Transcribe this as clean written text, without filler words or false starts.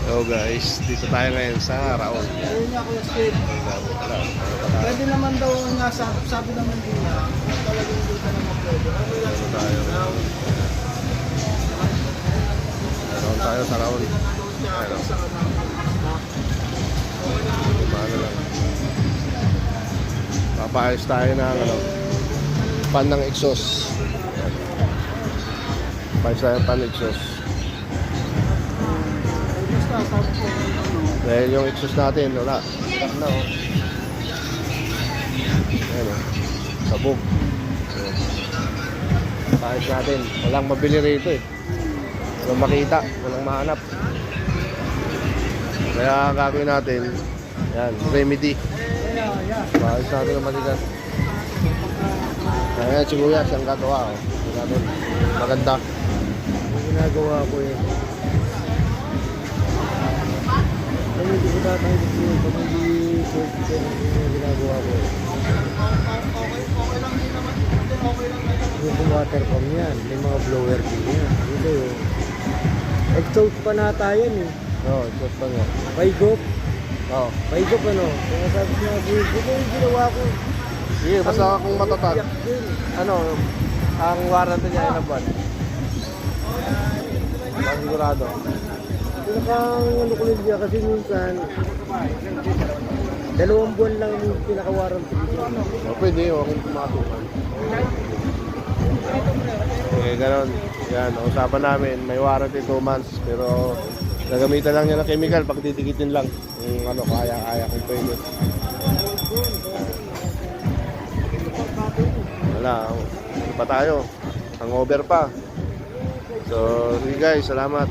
Hello guys, dito tayo ngayon sa Raon. Ayun nga Kuya Steve. Pwede naman daw nga, sabi naman nila, talagang hindi ka naman pwede. Ano lang Dito tayo. Raon tayo sa Raon. Ayun. Paano lang. Papayos tayo ng pan ng exhaust. Papayos tayo ng pan ng exhaust. Dahil yung exhaust natin, wala. Ano? Ayan o. Sabog. Papayos natin. Walang mabili rito eh. Walang makita. Walang mahanap. Kaya gagawin natin, yan, remedy. Papayos natin ang matigas. Ayan, sibuyas ang gagawa. Maganda. ginagawa ko eh. Kung hindi ko tatang gusto yun, pag hindi yung ginagawa ko eh. Okay lang din naman. Okay lang din. Yung water pump yan, may mga blower din yan. Hindi yun. Exhaust pa nata yan eh. Oo, exhaust pa nga. Paigop. Oo. Paigop ano. Kaya sabi niya, ito yung ginawa ko. Sige, basta kung matatag. Iyak din. Ano, ang warranty niya ilang buwan? Ang sigurado. Pinakang ano ko lang diya kasi minsan 2 buwan lang yung pinaka-warranty dito. O, pwede, huwag kong tumatukan. Okay, ganon. Yan, usapan namin, may warranty 2 months, pero gagamitan lang niya ng chemical, pag didikitin lang. Yung ano, kaya kung pwede. Wala, pa tayo. Hangover pa. So, sige guys, salamat.